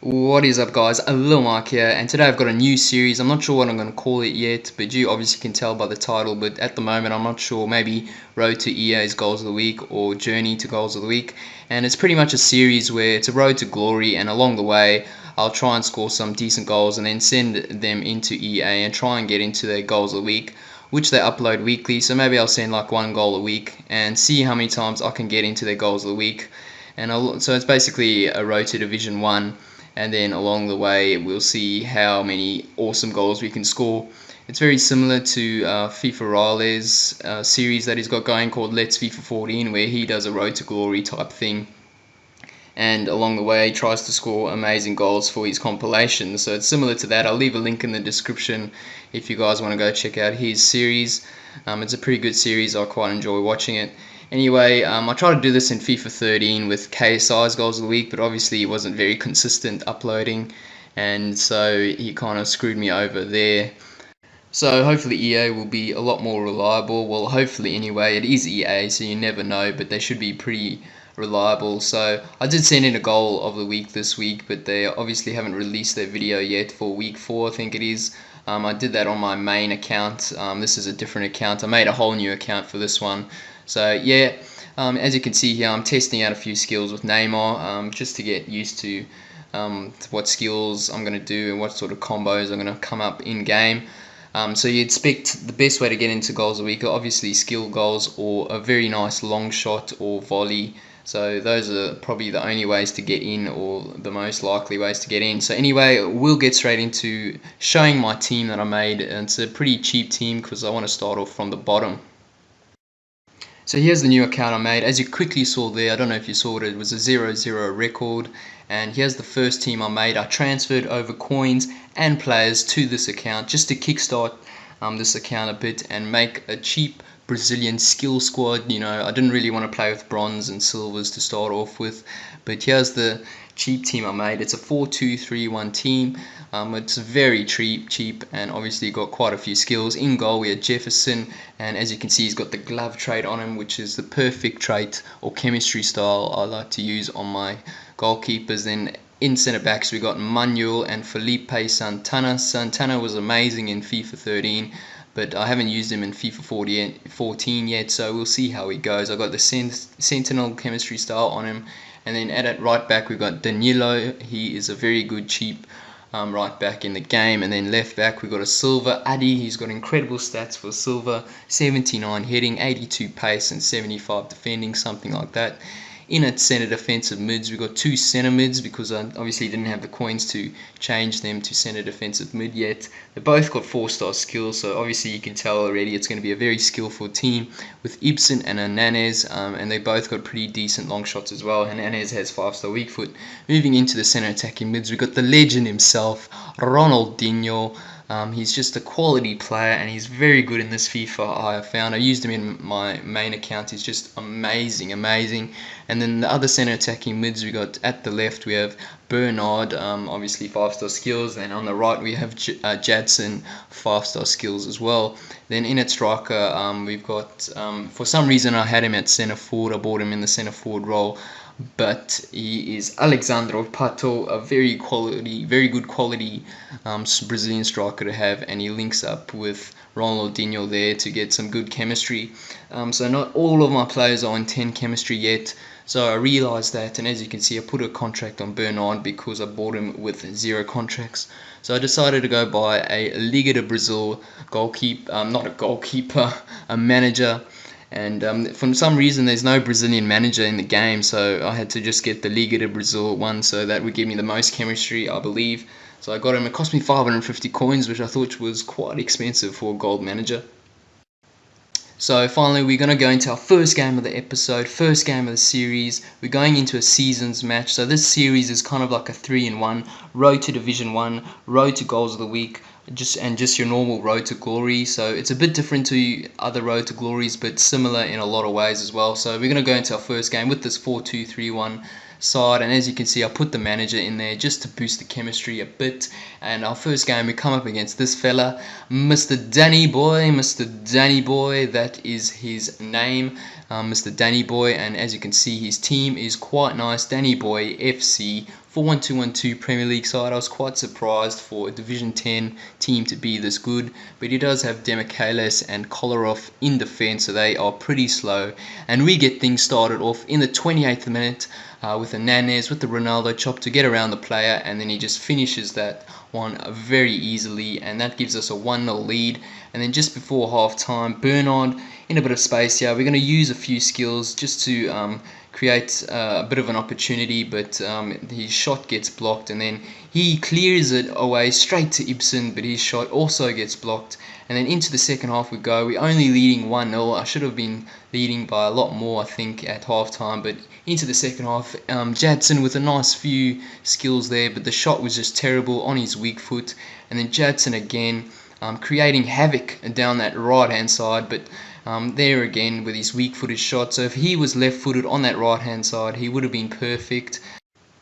What is up, guys? A little Mark here, and today I've got a new series. I'm not sure what I'm going to call it yet, but you obviously can tell by the title. But at the moment I'm not sure, maybe Road to EA's Goals of the Week or Journey to Goals of the Week. And it's pretty much a series where it's a road to glory, and along the way I'll try and score some decent goals and then send them into EA and try and get into their Goals of the Week, which they upload weekly. So maybe I'll send like one goal a week and see how many times I can get into their Goals of the Week. And so it's basically a road to Division 1, and then along the way we'll see how many awesome goals we can score. It's very similar to FIFA Riley's series that he's got going called Let's FIFA 14, where he does a road to glory type thing, and along the way he tries to score amazing goals for his compilation. So it's similar to that. I'll leave a link in the description if you guys want to go check out his series. It's a pretty good series. I quite enjoy watching it. Anyway, I tried to do this in FIFA 13 with KSI's Goals of the Week, but obviously he wasn't very consistent uploading, and so he kind of screwed me over there. So hopefully EA will be a lot more reliable. Well, hopefully anyway. It is EA, so you never know, but they should be pretty reliable. So I did send in a goal of the week this week, but they obviously haven't released their video yet for week 4, I think it is. I did that on my main account. This is a different account. I made a whole new account for this one. So yeah, as you can see here, I'm testing out a few skills with Neymar, just to get used to what skills I'm going to do and what sort of combos are going to come up in game. So you expect the best way to get into Goals of the Week are obviously skill goals or a very nice long shot or volley. So those are probably the only ways to get in, or the most likely ways to get in. So anyway, we'll get straight into showing my team that I made. And it's a pretty cheap team because I want to start off from the bottom. So here's the new account I made. As you quickly saw there, I don't know if you saw it was a 0-0 record. And here's the first team I made. I transferred over coins and players to this account just to kickstart this account a bit and make a cheap Brazilian skill squad. You know, I didn't really want to play with bronze and silvers to start off with, but here's the cheap team I made. It's a 4-2-3-1 team. It's very cheap, and obviously got quite a few skills. In goal we had Jefferson, and as you can see he's got the glove trait on him, which is the perfect trait or chemistry style I like to use on my goalkeepers. Then in centre backs we got Manuel and Felipe Santana. Santana was amazing in FIFA 13, but I haven't used him in FIFA 14 yet, so we'll see how he goes. I got the Sentinel chemistry style on him. And then at right back we've got Danilo. He is a very good cheap right back in the game. And then left back we've got a Silva. Adi, he's got incredible stats for Silva: 79 heading, 82 pace and 75 defending, something like that. In at centre defensive mids, we've got 2 centre mids because I obviously didn't have the coins to change them to centre defensive mid yet. They both got 4-star skills, so obviously you can tell already it's going to be a very skillful team with Ibsen and Hernandez, and they both got pretty decent long shots as well. Hernandez has 5-star weak foot. Moving into the centre attacking mids, we've got the legend himself, Ronaldinho. He's just a quality player, and he's very good in this FIFA. I have found I used him in my main account. He's just amazing. And then the other center attacking mids we got at the left we have Bernard, obviously 5-star skills. Then on the right we have Jadson, 5-star skills as well. Then in at striker we've got, for some reason I had him at center forward. I bought him in the center forward role, but he is Alexandro Pato, a very good quality Brazilian striker to have, and he links up with Ronaldinho there to get some good chemistry. So not all of my players are on 10 chemistry yet, so I realized that, and as you can see I put a contract on Bernard because I bought him with 0 contracts. So I decided to go buy a Liga de Brazil goalkeeper, not a goalkeeper, a manager. And for some reason there's no Brazilian manager in the game, so I had to just get the Liga de Brazil one, so that would give me the most chemistry, I believe. So I got him. It cost me 550 coins, which I thought was quite expensive for a gold manager. So finally we're going to go into our first game of the episode, first game of the series. We're going into a seasons match. So this series is kind of like a 3-in-1, road to Division 1, road to Goals of the Week, just your normal road to glory. So it's a bit different to other road to glories, but similar in a lot of ways as well. So we're going to go into our first game with this 4-2-3-1 side, and as you can see I put the manager in there just to boost the chemistry a bit. And our first game we come up against this fella, Mr. Danny Boy, that is his name, Mr. Danny Boy. And as you can see his team is quite nice, Danny Boy FC for 1-2-1-2 Premier League side. I was quite surprised for a Division 10 team to be this good, but he does have Demichelis and Kolarov in defence, so they are pretty slow. And we get things started off in the 28th minute with a Nanez with the Ronaldo chop to get around the player, and then he just finishes that one very easily, and that gives us a 1-0 lead. And then just before half time, Bernard in a bit of space here. We're going to use a few skills just to create a bit of an opportunity, but his shot gets blocked, and then he clears it away straight to Ibsen, but his shot also gets blocked. And then into the second half we go. We're only leading 1-0. I should have been leading by a lot more, I think, at half time. But into the second half, Jadson with a nice few skills there, but the shot was just terrible on his weak foot. And then Jadson again creating havoc down that right hand side, but there again with his weak footed shot. So if he was left footed on that right hand side, he would have been perfect.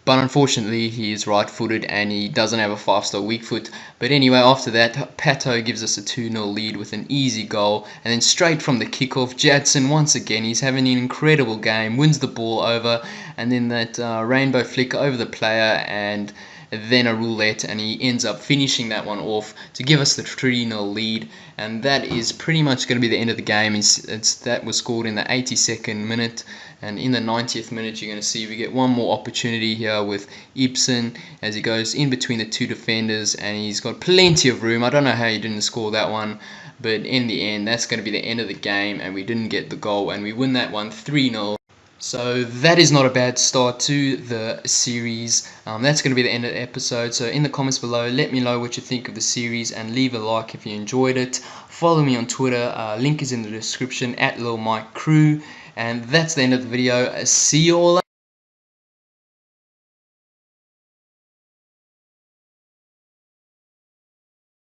But unfortunately, he is right-footed and he doesn't have a 5-star weak foot. But anyway, after that, Pato gives us a 2-0 lead with an easy goal. And then straight from the kickoff, Jadson, once again, he's having an incredible game, wins the ball over. And then that rainbow flick over the player, and then a roulette, and he ends up finishing that one off to give us the 3-0 lead. And that is pretty much going to be the end of the game. That was scored in the 82nd minute, and in the 90th minute you're going to see we get one more opportunity here with Ibsen as he goes in between the two defenders, and he's got plenty of room. I don't know how he didn't score that one, but in the end that's going to be the end of the game, and we didn't get the goal, and we win that one 3-0. So that is not a bad start to the series. That's going to be the end of the episode. So in the comments below, let me know what you think of the series, and leave a like if you enjoyed it. Follow me on Twitter. Link is in the description, @LilMikeCrew. And that's the end of the video. See you all later.